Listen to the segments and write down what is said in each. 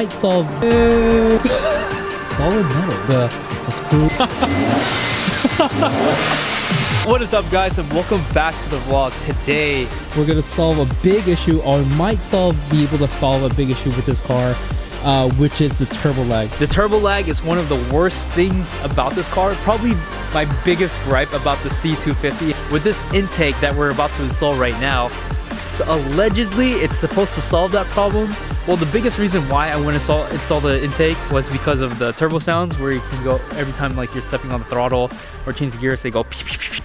might solve solid metal. The screw. What is up, guys, and welcome back to the vlog. Today we're gonna solve a big issue, or might be able to solve a big issue with this car, which is the turbo lag. The turbo lag is one of the worst things about this car. Probably my biggest gripe about the C250. With this intake that we're about to install right now, allegedly it's supposed to solve that problem. Well, the biggest reason why I want to install the intake was because of the turbo sounds, where you can go every time like you're stepping on the throttle or change gears, they go.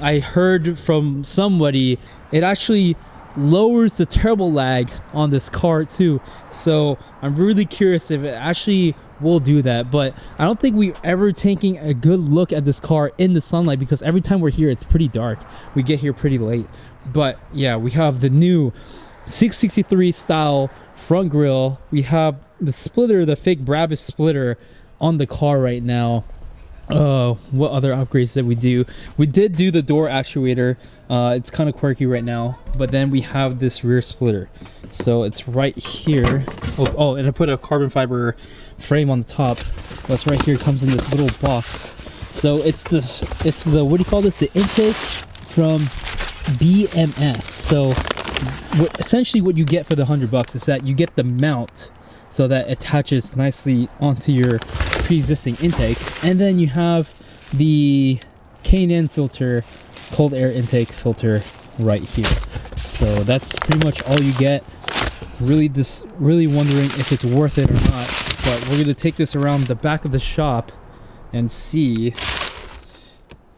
I heard from somebody it actually lowers the turbo lag on this car too, so I'm really curious if it actually will do that. But I don't think we've ever taken a good look at this car in the sunlight, because every time we're here it's pretty dark. We get here pretty late. But yeah, we have the new 663 style front grille. We have the splitter, the fake Brabus splitter on the car right now. What other upgrades did we do? We did do the door actuator. It's kind of quirky right now, but then we have this rear splitter, so it's right here. Oh, and I put a carbon fiber frame on the top. That's right here. It comes in this little box. So it's the what do you call this, the intake from BMS. So essentially what you get for the $100 is that you get the mount, so that attaches nicely onto your pre-existing intake, and then you have the K&N filter, cold air intake filter, right here. So that's pretty much all you get. Really wondering if it's worth it or not, but we're gonna take this around the back of the shop and see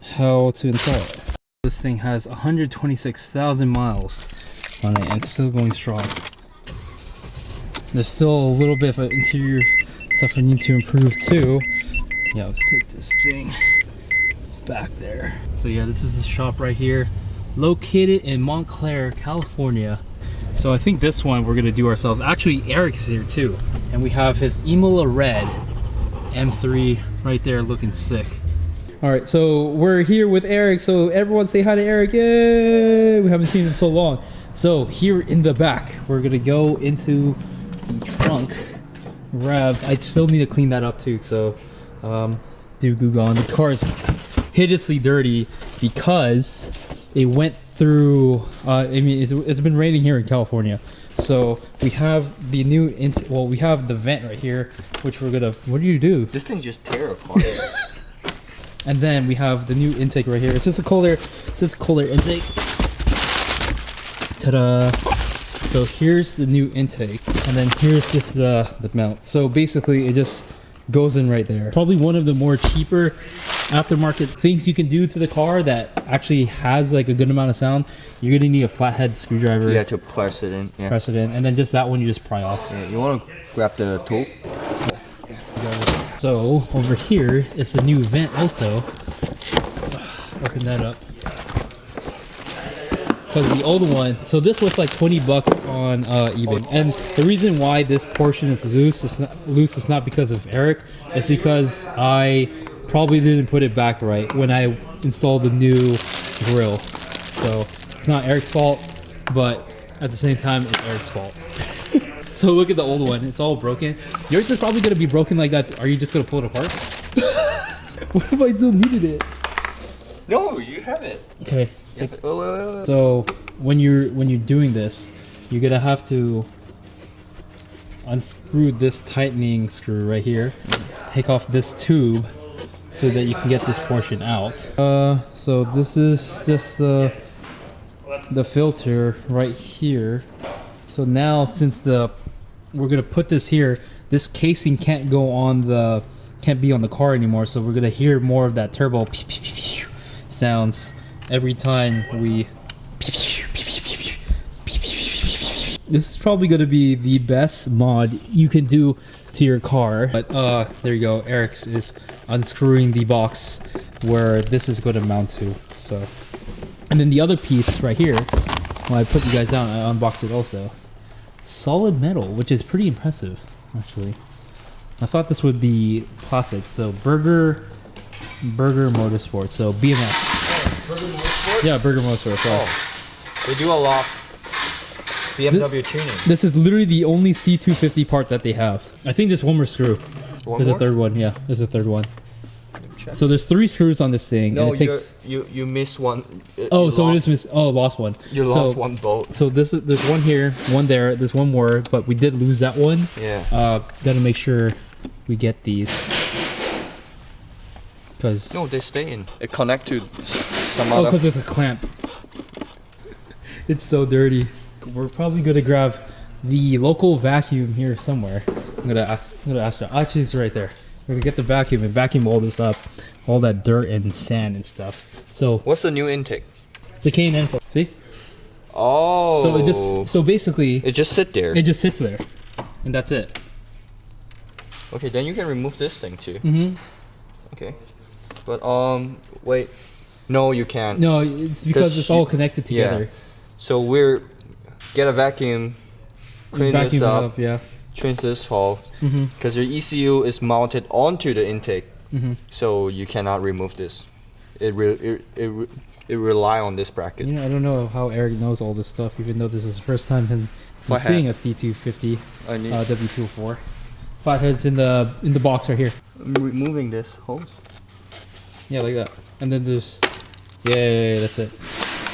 how to install it. This thing has 126,000 miles on it and still going strong. There's still a little bit of interior stuff we need to improve too. Yeah, let's take this thing back there. So yeah, this is the shop right here, located in Montclair, California. So I think this one we're gonna do ourselves. Actually, Eric's here too, and we have his Imola Red M3 right there, looking sick. All right, so we're here with Eric. So everyone say hi to Eric. Yay! We haven't seen him so long. So here in the back, we're gonna go into the trunk. I still need to clean that up too, so do Google on. The car is hideously dirty because it went through I mean, it's been raining here in California. So we have the new we have the vent right here, which we're gonna, what do you do? This thing just tear apart. And then we have the new intake right here. It's just a cold air intake. Ta-da! So here's the new intake, and then here's just the mount. So basically it just goes in right there. Probably one of the more cheaper aftermarket things you can do to the car that actually has like a good amount of sound. You're gonna need a flathead screwdriver. Yeah, to press it in. Yeah. Press it in, and then just that one you just pry off. Yeah, you want to grab the tool. So over here is the new vent also. Open that up. Because the old one, so this looks like $20 on eBay, and the reason why this portion is loose is not because of Eric. It's because I probably didn't put it back right when I installed the new grill. So it's not Eric's fault, but at the same time it's Eric's fault. So look at the old one, it's all broken. Yours is probably gonna be broken like that. Are you just gonna pull it apart? What if I still needed it? No, you have it. Okay. Wait. So when you're doing this, you're gonna have to unscrew this tightening screw right here, take off this tube so that you can get this portion out. So this is just the filter right here. So now since we're gonna put this here, this casing can't be on the car anymore. So we're gonna hear more of that turbo sounds every time we. This is probably going to be the best mod you can do to your car. But there you go. Eric's is unscrewing the box where this is going to mount to. So, and then the other piece right here, when I put you guys down, I unboxed it also. Solid metal, which is pretty impressive actually. I thought this would be plastic. So Burger Motorsport. So BMS. Burger Motorsport? Yeah, Burger Motorsport. Oh, they do a lot. BMW tuning. This is literally the only C250 part that they have. I think there's one more screw. There's a third one. Yeah, there's a third one. So there's 3 screws on this thing. No, and it takes... you missed one. Oh, so it is miss. Oh, lost one. You lost one bolt. So there's one here, one there. There's one more, but we did lose that one. Yeah. Gotta make sure we get these. Cause no, they stay in. It connect to some oh, other. cause there's a clamp. It's so dirty. We're probably gonna grab the local vacuum here somewhere. I'm gonna ask her. Actually, it's right there. We're gonna get the vacuum and vacuum all this up, all that dirt and sand and stuff. So what's the new intake? it's a K&N. See? Oh. So basically it just sit there. It just sits there, and that's it. Okay, then you can remove this thing too. Mm-hmm. Okay, but wait, no, you can't. No, it's because it's all connected together. Yeah. So we're get a vacuum, clean this Vacuum it up, up, yeah. change this hole, because your ECU is mounted onto the intake, so you cannot remove this. It rely on this bracket. You know, I don't know how Eric knows all this stuff, even though this is the first time him seeing a C250 W204. Flathead's in the box right here. I'm removing this hose. Yeah, like that. And then there's, yay, that's it.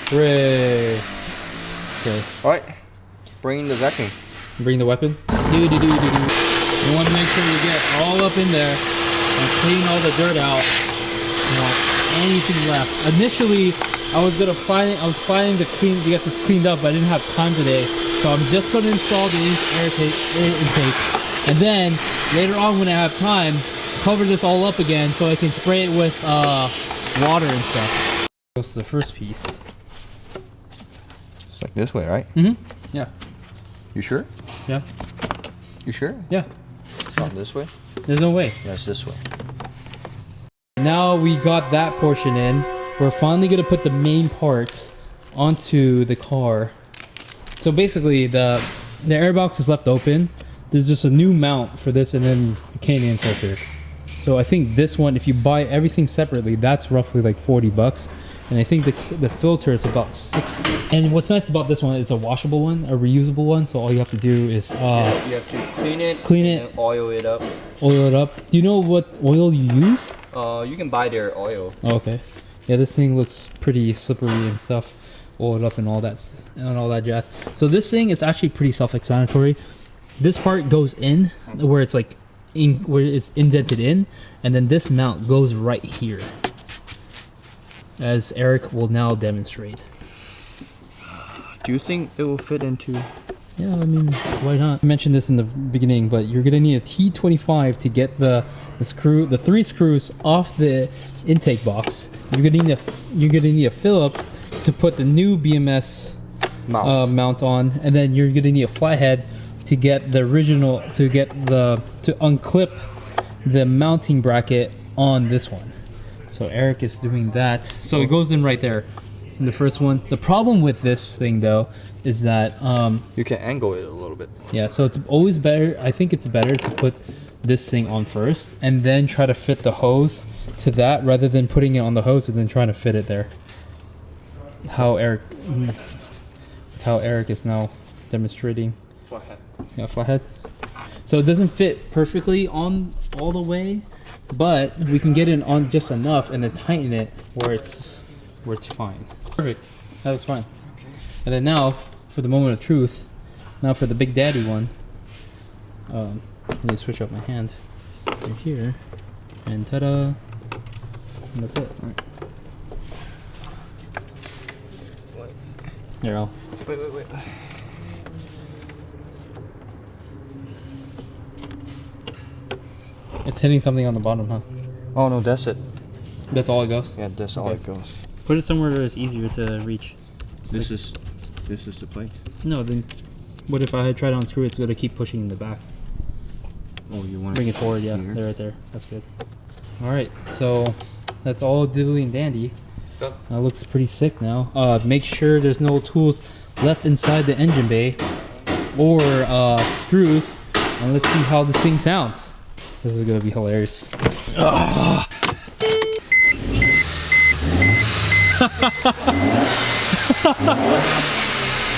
Hooray! Okay. All right, bring the vacuum. Bring the weapon. You want to make sure you get all up in there and clean all the dirt out. You know, anything left. Initially, I was planning to get this cleaned up, but I didn't have time today. So I'm just going to install the air intake, and then later on when I have time, cover this all up again so I can spray it with water and stuff. This is the first piece. It's like this way, right? Mm-hmm. Yeah. You sure? Yeah. You sure? Yeah. It's not this way? There's no way. Yeah, it's this way. Now we got that portion in. We're finally gonna put the main part onto the car. So basically the airbox is left open. There's just a new mount for this and then a K&N filter. So I think this one, if you buy everything separately, that's roughly like 40 bucks. And I think the filter is about 60. And what's nice about this one, it's a washable one, a reusable one. So all you have to do is you have to clean it, and oil it up. Oil it up. Do you know what oil you use? You can buy their oil. Oh, okay. Yeah, this thing looks pretty slippery and stuff. Oil it up and all that jazz. So this thing is actually pretty self-explanatory. This part goes in where it's like where it's indented in, and then this mount goes right here, as Eric will now demonstrate. Do you think it will fit into? Yeah, I mean, why not? I mentioned this in the beginning, but you're gonna need a T25 to get the 3 screws off the intake box. You're gonna need a Phillip to put the new BMS mount on, and then you're gonna need a flathead to get the original to unclip the mounting bracket on this one. So Eric is doing that. So it goes in right there. In the first one. The problem with this thing though is that you can angle it a little bit. Yeah, so it's always better. I think it's better to put this thing on first and then try to fit the hose to that rather than putting it on the hose and then trying to fit it there. How Eric is now demonstrating. Flathead. Yeah, flathead. So it doesn't fit perfectly on all the way, but we can get it on just enough and then tighten it where it's fine. Perfect. That was fine. Okay. And then now for the moment of truth. Now for the big daddy one. Let me switch up my hand right here, and ta-da! And that's it. All right. Here, I'll. Wait. It's hitting something on the bottom, huh? Oh no, that's it. That's all it goes? Yeah, that's all it goes. Put it somewhere where it's easier to reach. This is the place. No, then what if I try to unscrew it? It's gonna keep pushing in the back. Oh, you want to bring it forward? Yeah, they're right there. That's good. All right, so that's all diddly and dandy. That looks pretty sick now. Make sure there's no tools left inside the engine bay or screws, and let's see how this thing sounds. This is gonna be hilarious.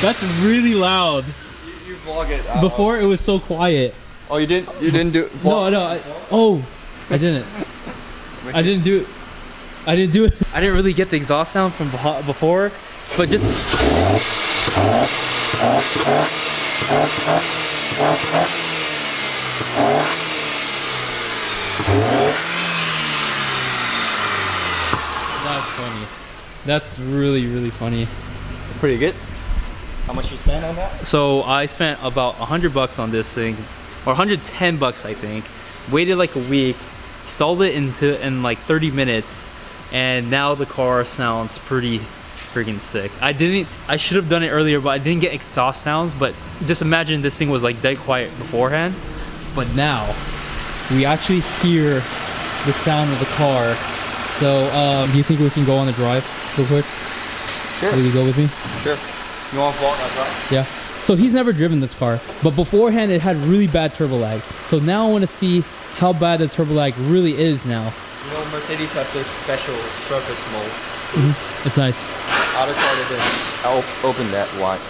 That's really loud. You vlog it. Before it was so quiet. Oh, you didn't do. No, I didn't. I didn't do it. I didn't do it. I didn't really get the exhaust sound from before, but just. That's funny. That's really, really funny. Pretty good. How much you spent on that? So I spent about $100 on this thing, or $110 I think. Waited like a week, installed it in like 30 minutes, and now the car sounds pretty freaking sick. I should have done it earlier, but I didn't get exhaust sounds. But just imagine this thing was like dead quiet beforehand. But now we actually hear the sound of the car. So do you think we can go on the drive real quick? Sure. Will you go with me? Sure. You want to vlog that drive? Yeah. So he's never driven this car, but beforehand it had really bad turbo lag. So now I want to see how bad the turbo lag really is now. You know, Mercedes have this special surface mode. It's nice. Other car doesn't open that wide.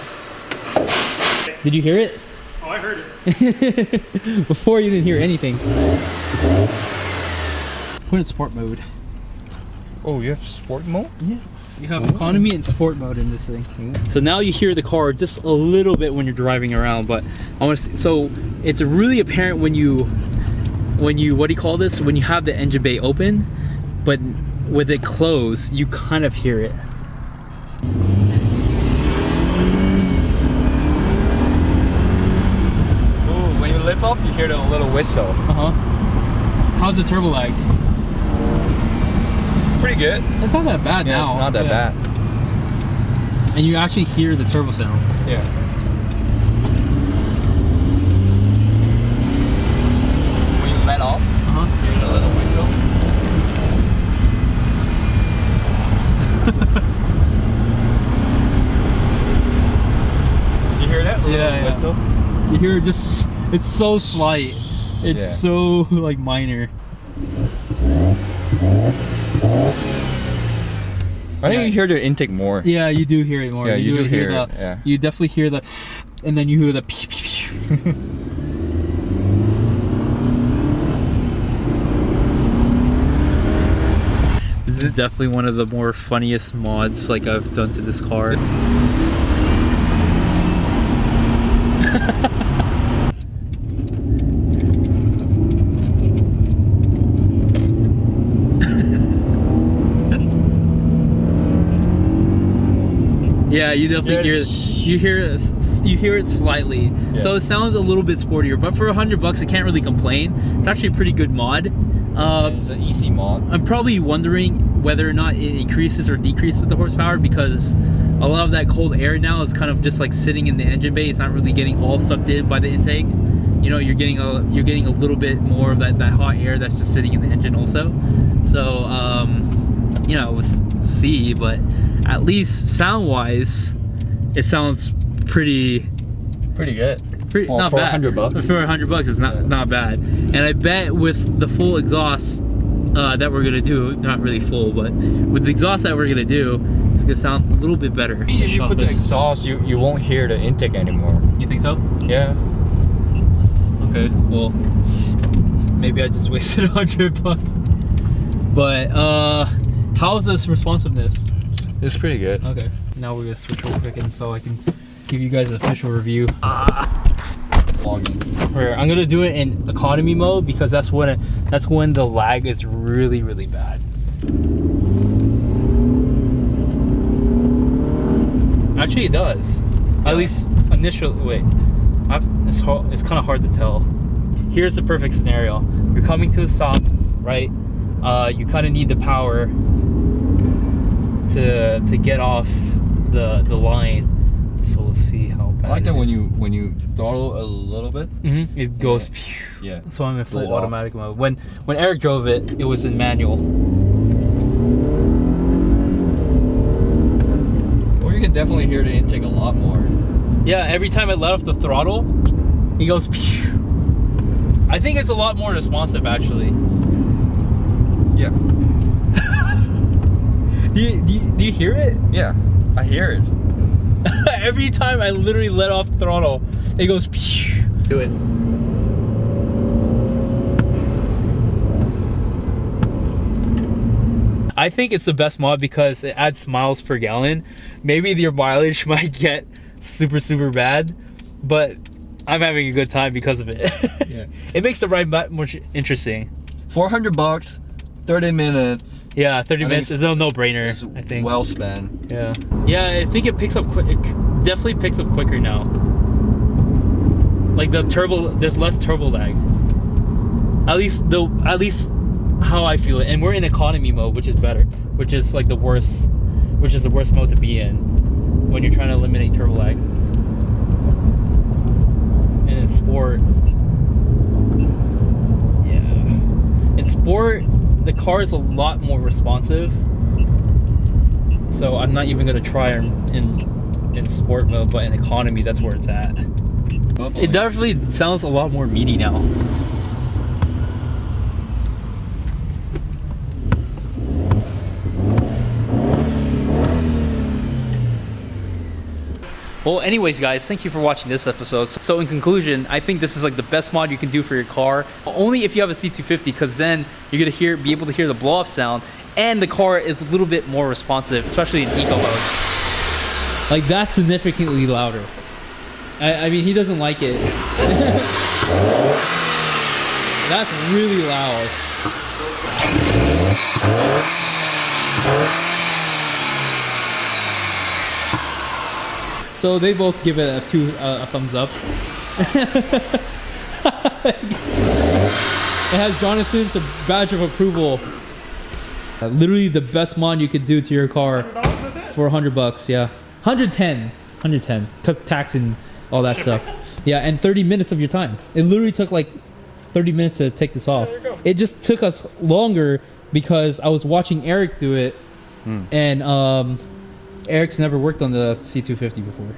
Did you hear it? Oh, I heard it. Before you didn't hear anything. Put it in sport mode. Oh, you have sport mode? Yeah. You have economy and sport mode in this thing. So now you hear the car just a little bit when you're driving around, but I want to. So it's really apparent when you what do you call this? When you have the engine bay open, but with it closed, you kind of hear it. Ooh, when you lift off, you hear the little whistle. How's the turbo lag? Pretty good. It's not that bad now. It's not that bad. And you actually hear the turbo sound. Yeah. When you let off, you hear the little whistle. You hear that little whistle? You hear it just, it's so slight. It's so like minor. I think you hear the intake more. Yeah, you do hear it more. Yeah, you do hear the, it. Yeah. You definitely hear the, and then you hear the pew, pew, pew. This is definitely one of the more funniest mods like I've done to this car. Yeah, you definitely hear it. You hear it slightly. Yeah. So it sounds a little bit sportier, but for $100 you can't really complain. It's actually a pretty good mod. It's an easy mod. I'm probably wondering whether or not it increases or decreases the horsepower, because a lot of that cold air now is kind of just like sitting in the engine bay. It's not really getting all sucked in by the intake. You know, you're getting a little bit more of that hot air that's just sitting in the engine also. So you know, we'll see, but at least sound wise it sounds pretty good. Not for bad. $100. For $100 it's not bad. And I bet with the full exhaust that we're gonna do, not really full, but with the exhaust that we're gonna do, it's gonna sound a little bit better. If you put the exhaust, you won't hear the intake anymore. You think so? Yeah. Okay, well, maybe I just wasted $100. But how's this responsiveness? It's pretty good. Okay, now we're gonna switch real quick and so I can give you guys an official review. I'm gonna do it in economy mode because that's when the lag is really, really bad. Actually, it does. At least initially. Wait, it's kind of hard to tell. Here's the perfect scenario. You're coming to a stop, right? You kind of need the power to get off the line. So we'll see how bad. I like that it when is. you throttle a little bit. It goes. Yeah. So I'm in full Lit automatic mode. When Eric drove it, it was in manual. Or you can definitely hear the intake a lot more. Yeah, every time I let off the throttle, he goes. Pew. I think it's a lot more responsive actually. Yeah. Do you hear it? Yeah, I hear it. Every time I literally let off throttle, it goes. Do it. I think it's the best mod because it adds miles per gallon. Maybe your mileage might get super bad, but I'm having a good time because of it. Yeah. It makes the ride more interesting. $400, 30 minutes. Yeah, 30 minutes is a no-brainer, It's I think. well spent. Yeah. Yeah, I think it picks up quick. It definitely picks up quicker now. Like the turbo, there's less turbo lag. At least how I feel it. And we're in economy mode, which is better. Which is like the worst mode to be in when you're trying to eliminate turbo lag. And in sport, yeah. In sport, the car is a lot more responsive. So I'm not even gonna try in sport mode, but in economy, that's where it's at. It definitely sounds a lot more meaty now. Well, anyways, guys, thank you for watching this episode. So in conclusion, I think this is like the best mod you can do for your car. Only if you have a C250, because then you're gonna be able to hear the blow-off sound, and the car is a little bit more responsive, especially in eco mode. Like, that's significantly louder. I mean, he doesn't like it. That's really loud. So they both give it a thumbs up. It has Jonathan's badge of approval. Literally the best mod you could do to your car for $100, yeah. 110, because tax and all that stuff. Yeah, and 30 minutes of your time. It literally took like 30 minutes to take this off. It just took us longer because I was watching Eric do it, and Eric's never worked on the C250 before.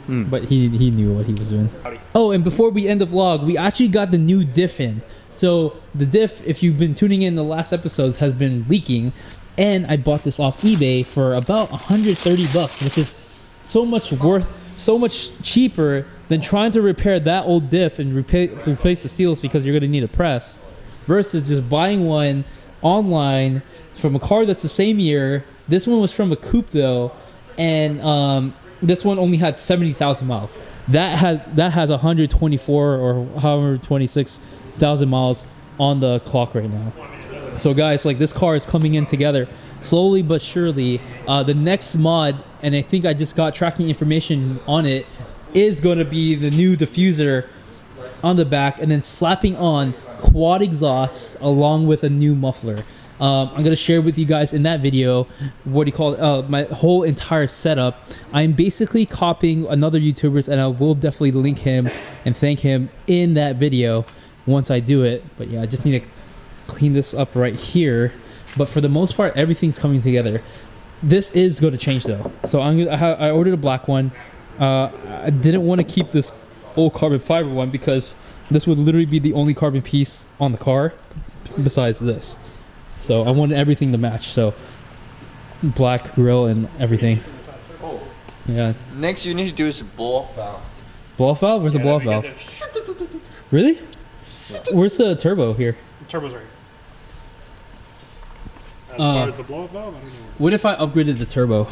But he knew what he was doing. Oh, and before we end the vlog, we actually got the new diff in. So the diff, if you've been tuning in the last episodes, has been leaking, and I bought this off eBay for about $130, which is so much cheaper than trying to repair that old diff and replace the seals, because you're gonna need a press, versus just buying one online from a car that's the same year. This one was from a coupe though, and this one only had 70,000 miles. That has 124 or 126,000 miles on the clock right now. So guys, like, this car is coming in together slowly but surely. The next mod, and I think I just got tracking information on it, is going to be the new diffuser on the back, and then slapping on quad exhaust along with a new muffler. I'm going to share with you guys in that video, my whole entire setup. I'm basically copying another YouTuber's, and I will definitely link him and thank him in that video once I do it. But yeah, I just need to clean this up right here. But for the most part, everything's coming together. This is going to change though. So I ordered a black one. I didn't want to keep this old carbon fiber one because this would literally be the only carbon piece on the car besides this. So I wanted everything to match. So black grill and everything. Oh. Yeah. Next, you need to do is blow-off valve. Blow-off valve? Where's the blow-off valve? Really? Yeah. Where's the turbo here? The turbo's right here. As far as the blow-off valve, I don't know. What if I upgraded the turbo?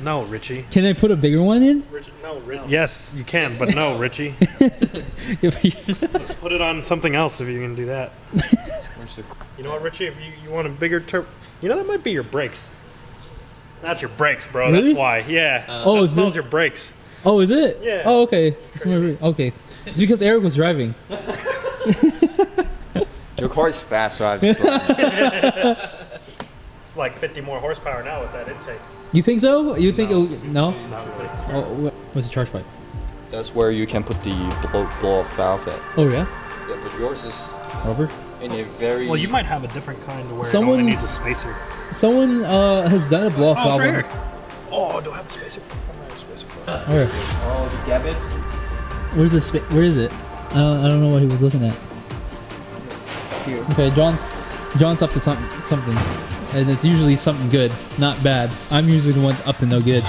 No, Richie. Can I put a bigger one in? No, Richie. Yes, you can, but no, Richie. Let's put it on something else if you can do that. You know what, Richie? If you want a bigger turbo, you know, that might be your brakes. That's your brakes, bro. Really? That's why. Yeah. That smells your brakes. Oh, is it? Yeah. Oh, okay. Okay. It's because Eric was driving. Your car is fast, so I just It's like 50 more horsepower now with that intake. You think so? You think No. no? No. Oh, what's the charge pipe? That's where you can put the blow-off valve at. Oh yeah. Yeah, but yours is Rubber. in a very... Well, you might have a different kind where it Someone's- only needs a spacer. Someone has done a blow-off Oh, valve. it's right on here. this. Oh, do I have a spacer for it? I might have a spacer for it. Where? Oh, scab it? Where's the where is it? I don't know what he was looking at. Here. Okay, John's up to something. and it's usually something good, not bad. I'm usually the one up to no good.